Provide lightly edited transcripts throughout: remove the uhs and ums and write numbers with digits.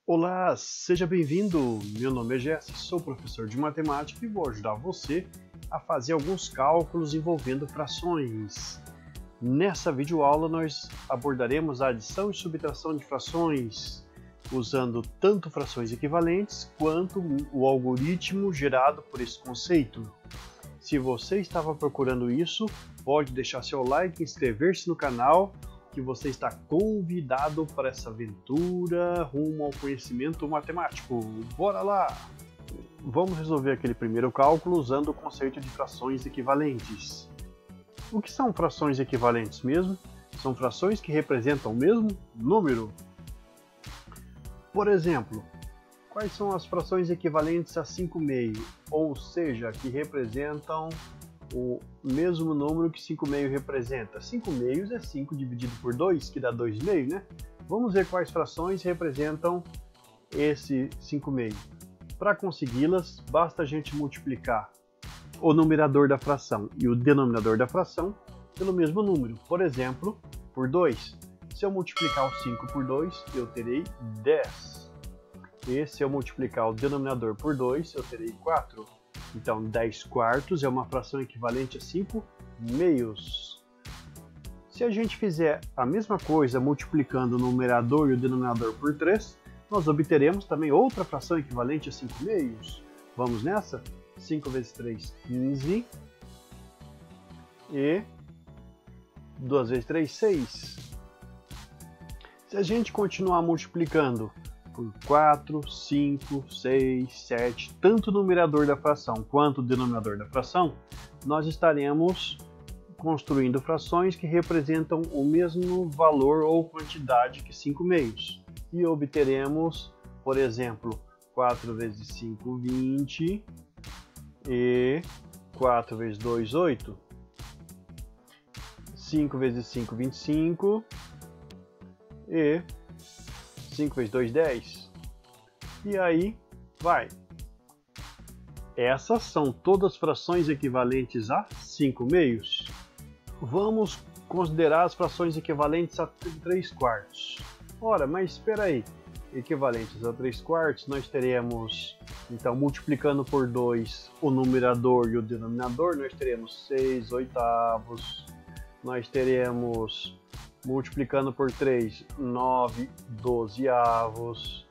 Olá, seja bem-vindo! Meu nome é Jesse, sou professor de matemática e vou ajudar você a fazer alguns cálculos envolvendo frações. Nessa videoaula nós abordaremos a adição e subtração de frações, usando tanto frações equivalentes quanto o algoritmo gerado por esse conceito. Se você estava procurando isso, pode deixar seu like e inscrever-se no canal, que você está convidado para essa aventura rumo ao conhecimento matemático. Bora lá! Vamos resolver aquele primeiro cálculo usando o conceito de frações equivalentes. O que são frações equivalentes mesmo? São frações que representam o mesmo número. Por exemplo, quais são as frações equivalentes a 5/2, ou seja, que representam o mesmo número que 5/2 representa? 5/2 é 5 dividido por 2, que dá 2/2, né? Vamos ver quais frações representam esse 5/2. Para consegui-las, basta a gente multiplicar o numerador da fração e o denominador da fração pelo mesmo número. Por exemplo, por 2. Se eu multiplicar o 5 por 2, eu terei 10. E se eu multiplicar o denominador por 2, eu terei 4. Então, 10 quartos é uma fração equivalente a 5/2. Se a gente fizer a mesma coisa multiplicando o numerador e o denominador por 3, nós obteremos também outra fração equivalente a 5/2. Vamos nessa? 5 vezes 3, 15. E 2 vezes 3, 6. Se a gente continuar multiplicando por 4, 5, 6, 7, tanto o numerador da fração quanto o denominador da fração, nós estaremos construindo frações que representam o mesmo valor ou quantidade que 5/2. E obteremos, por exemplo, 4 vezes 5, 20, e 4 vezes 2, 8, 5 vezes 5, 25, e 5 vezes 2, 10. E aí vai. Essas são todas frações equivalentes a 5/2. Vamos considerar as frações equivalentes a 3 quartos. Ora, mas espera aí. Equivalentes a 3 quartos, nós teremos, então, multiplicando por 2 o numerador e o denominador, nós teremos 6 oitavos. Nós teremos, multiplicando por 3, 9 dozeavos,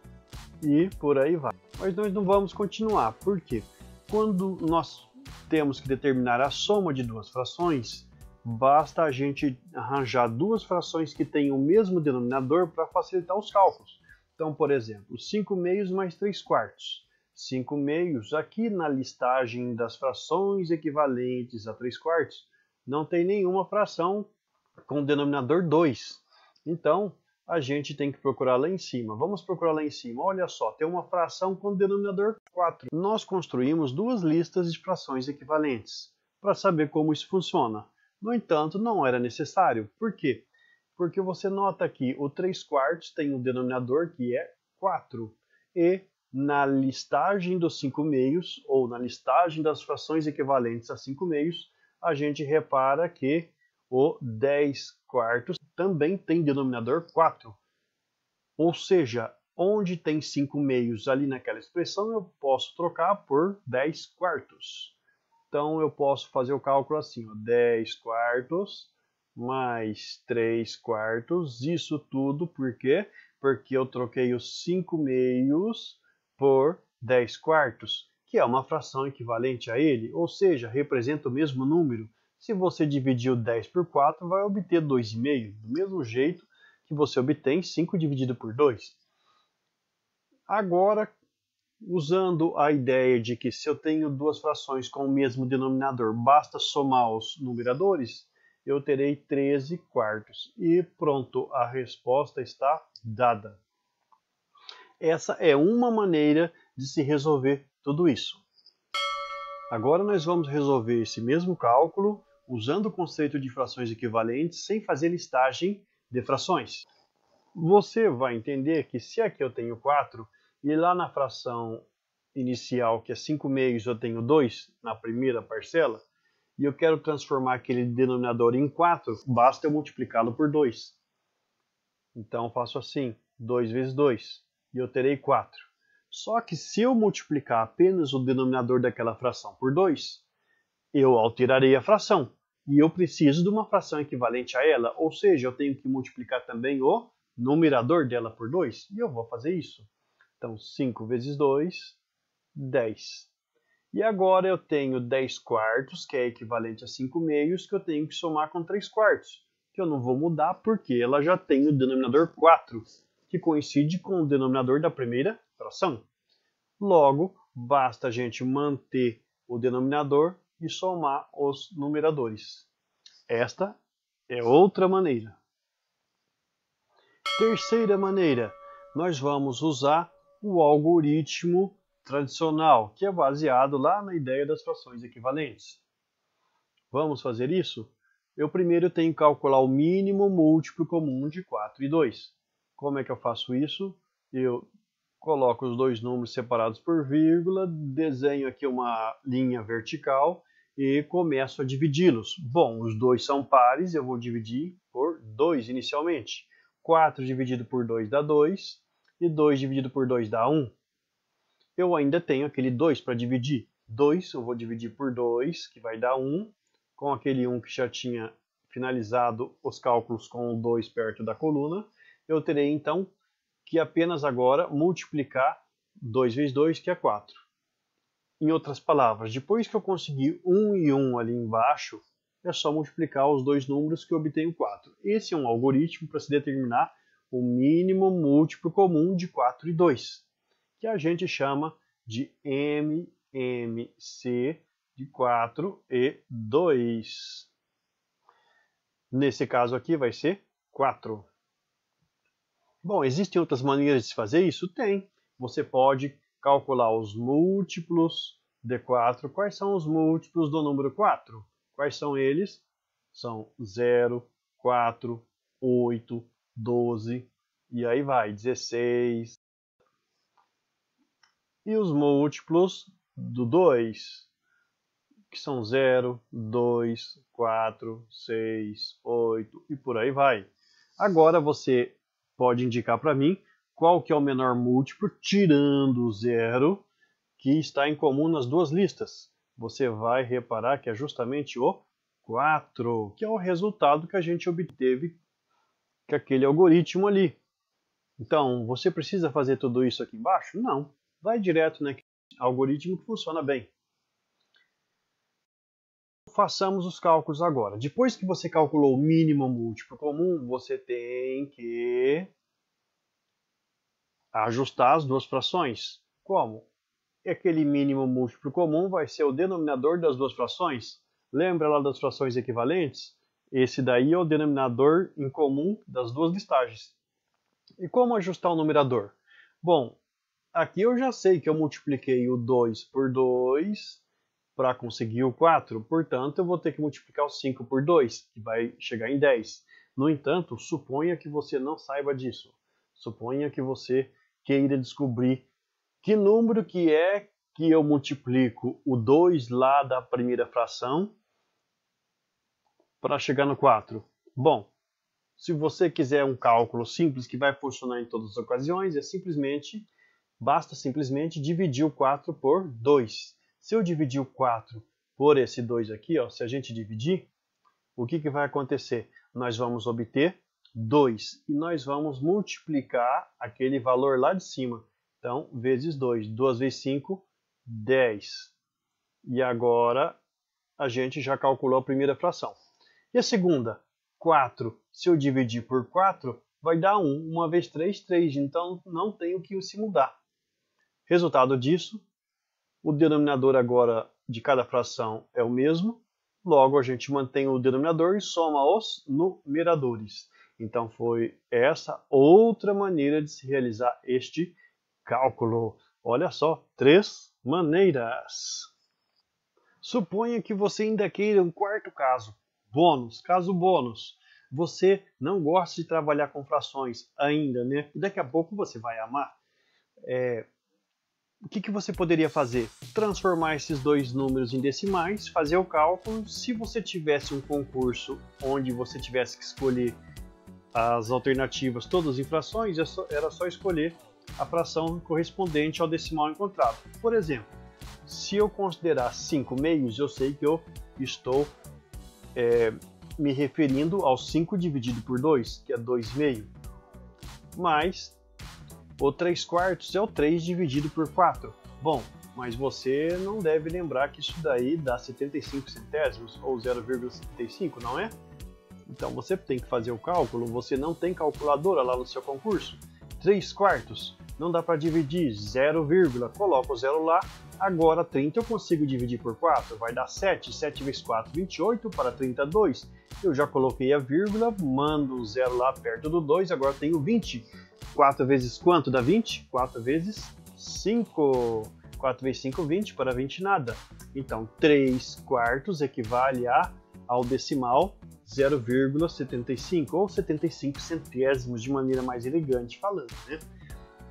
e por aí vai. Mas nós não vamos continuar, por quê? Quando nós temos que determinar a soma de duas frações, basta a gente arranjar duas frações que tenham o mesmo denominador para facilitar os cálculos. Então, por exemplo, 5/2 mais 3 quartos. 5/2, aqui na listagem das frações equivalentes a 3 quartos, não tem nenhuma fração com o denominador 2. Então, a gente tem que procurar lá em cima. Vamos procurar lá em cima. Olha só, tem uma fração com o denominador 4. Nós construímos duas listas de frações equivalentes para saber como isso funciona. No entanto, não era necessário. Por quê? Porque você nota que o 3 quartos tem um denominador que é 4. E na listagem dos 5/2, ou na listagem das frações equivalentes a 5/2, a gente repara que o 10 quartos também tem denominador 4. Ou seja, onde tem 5/2 ali naquela expressão, eu posso trocar por 10 quartos. Então eu posso fazer o cálculo assim, ó, 10 quartos mais 3 quartos, isso tudo por quê? Porque eu troquei os 5/2 por 10 quartos, que é uma fração equivalente a ele, ou seja, representa o mesmo número. Se você dividir o 10 por 4, vai obter 2,5, do mesmo jeito que você obtém 5 dividido por 2. Agora, usando a ideia de que se eu tenho duas frações com o mesmo denominador, basta somar os numeradores, eu terei 13 quartos. E pronto, a resposta está dada. Essa é uma maneira de se resolver tudo isso. Agora nós vamos resolver esse mesmo cálculo usando o conceito de frações equivalentes sem fazer listagem de frações. Você vai entender que se aqui eu tenho 4 e lá na fração inicial, que é 5/2, eu tenho 2 na primeira parcela, e eu quero transformar aquele denominador em 4, basta eu multiplicá-lo por 2. Então eu faço assim, 2 vezes 2, e eu terei 4. Só que se eu multiplicar apenas o denominador daquela fração por 2, eu alterarei a fração. E eu preciso de uma fração equivalente a ela, ou seja, eu tenho que multiplicar também o numerador dela por 2, e eu vou fazer isso. Então, 5 vezes 2, 10. E agora eu tenho 10 quartos, que é equivalente a 5 meios, que eu tenho que somar com 3 quartos, que eu não vou mudar porque ela já tem o denominador 4, que coincide com o denominador da primeira fração. Logo, basta a gente manter o denominador e somar os numeradores. Esta é outra maneira. Terceira maneira, nós vamos usar o algoritmo tradicional, que é baseado lá na ideia das frações equivalentes. Vamos fazer isso? Eu primeiro tenho que calcular o mínimo múltiplo comum de 4 e 2. Como é que eu faço isso? Eu coloco os dois números separados por vírgula, desenho aqui uma linha vertical e começo a dividi-los. Bom, os dois são pares, eu vou dividir por 2 inicialmente. 4 dividido por 2 dá 2, e 2 dividido por 2 dá 1. Eu ainda tenho aquele 2 para dividir. 2 eu vou dividir por 2, que vai dar 1, com aquele 1 que já tinha finalizado os cálculos com o 2 perto da coluna. Eu terei então que apenas agora multiplicar 2 vezes 2, que é 4. Em outras palavras, depois que eu conseguir 1 e 1 ali embaixo, é só multiplicar os dois números que eu obtenho 4. Esse é um algoritmo para se determinar o mínimo múltiplo comum de 4 e 2, que a gente chama de MMC de 4 e 2. Nesse caso aqui vai ser 4. Bom, existem outras maneiras de se fazer isso? Tem. Você pode calcular os múltiplos de 4. Quais são os múltiplos do número 4? Quais são eles? São 0, 4, 8, 12, e aí vai, 16. E os múltiplos do 2, que são 0, 2, 4, 6, 8, e por aí vai. Agora você pode indicar para mim qual que é o menor múltiplo, tirando o 0, que está em comum nas duas listas. Você vai reparar que é justamente o 4, que é o resultado que a gente obteve com aquele algoritmo ali. Então, você precisa fazer tudo isso aqui embaixo? Não. Vai direto naquele algoritmo que funciona bem. Façamos os cálculos agora. Depois que você calculou o mínimo múltiplo comum, você tem que ajustar as duas frações. Como? Aquele mínimo múltiplo comum vai ser o denominador das duas frações. Lembra lá das frações equivalentes? Esse daí é o denominador em comum das duas listagens. E como ajustar o numerador? Bom, aqui eu já sei que eu multipliquei o 2 por 2 para conseguir o 4. Portanto, eu vou ter que multiplicar o 5 por 2, que vai chegar em 10. No entanto, suponha que você não saiba disso. Suponha que você queira descobrir que número que é que eu multiplico o 2 lá da primeira fração para chegar no 4. Bom, se você quiser um cálculo simples que vai funcionar em todas as ocasiões, basta simplesmente dividir o 4 por 2. Se eu dividir o 4 por esse 2 aqui, ó, se a gente dividir, o que vai acontecer? Nós vamos obter 2 e nós vamos multiplicar aquele valor lá de cima. Então, vezes 2. 2 vezes 5, 10. E agora a gente já calculou a primeira fração. E a segunda? 4. Se eu dividir por 4, vai dar 1. 1 vezes 3, 3. Então, não tem o que se mudar. Resultado disso, o denominador agora de cada fração é o mesmo. Logo, a gente mantém o denominador e soma os numeradores. Então, foi essa outra maneira de se realizar este cálculo. Olha só, 3 maneiras. Suponha que você ainda queira um quarto caso. Bônus, caso bônus. Você não gosta de trabalhar com frações ainda, né? E daqui a pouco você vai amar. O que você poderia fazer? Transformar esses dois números em decimais, fazer o cálculo. Se você tivesse um concurso onde você tivesse que escolher as alternativas todas em frações, era só escolher a fração correspondente ao decimal encontrado. Por exemplo, se eu considerar 5 meios, eu sei que eu estou me referindo ao 5 dividido por 2, que é 2 meio, mais o 3 quartos é o 3 dividido por 4. Bom, mas você não deve lembrar que isso daí dá 75 centésimos ou 0,75, não é? Então você tem que fazer o cálculo, você não tem calculadora lá no seu concurso. 3 quartos, não dá para dividir, 0, coloca o 0 lá. Agora 30 eu consigo dividir por 4, vai dar 7, 7 vezes 4, 28, para 32. Eu já coloquei a vírgula, mando o 0 lá perto do 2, agora tenho 20. 4 vezes quanto dá 20? 4 vezes 5. 4 vezes 5, 20, para 20 nada. Então 3 quartos equivale ao decimal 0,75 ou 75 centésimos de maneira mais elegante falando, né?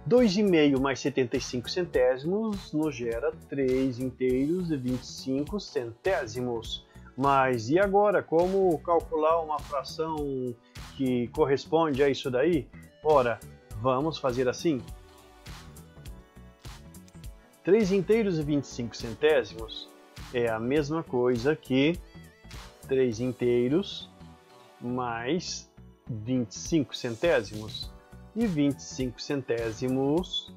2,5 mais 75 centésimos nos gera 3 inteiros e 25 centésimos. Mas e agora, como calcular uma fração que corresponde a isso daí? Ora, vamos fazer assim. 3 inteiros e 25 centésimos é a mesma coisa que 3 inteiros mais 25 centésimos. E 25 centésimos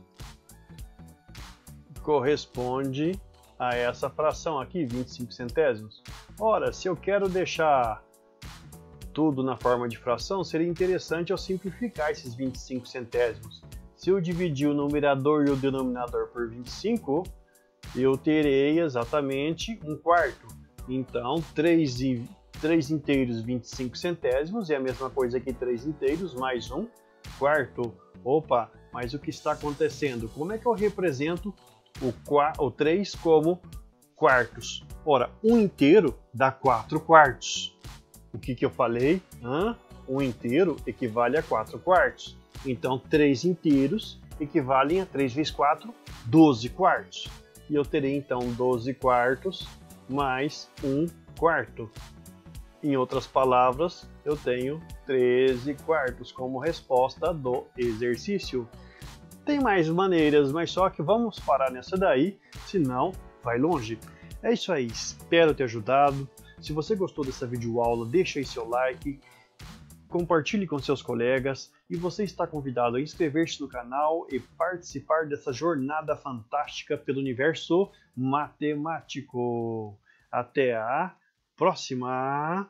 corresponde a essa fração aqui, 25 centésimos. Ora, se eu quero deixar tudo na forma de fração, seria interessante eu simplificar esses 25 centésimos. Se eu dividir o numerador e o denominador por 25, eu terei exatamente 1/4. Então, 3 inteiros 25 centésimos é a mesma coisa que 3 inteiros mais 1/4. Opa, mas o que está acontecendo? Como é que eu represento o 3 como quartos? Ora, 1 inteiro dá 4 quartos. O que eu falei? 1 inteiro equivale a 4 quartos. Então, 3 inteiros equivalem a 3 vezes 4, 12 quartos. E eu terei então 12 quartos mais 1/4. Em outras palavras, eu tenho 13 quartos como resposta do exercício. Tem mais maneiras, mas só que vamos parar nessa daí, senão vai longe. É isso aí, espero ter ajudado. Se você gostou dessa videoaula, deixa aí seu like, compartilhe com seus colegas e você está convidado a inscrever-se no canal e participar dessa jornada fantástica pelo universo matemático. Até a próxima!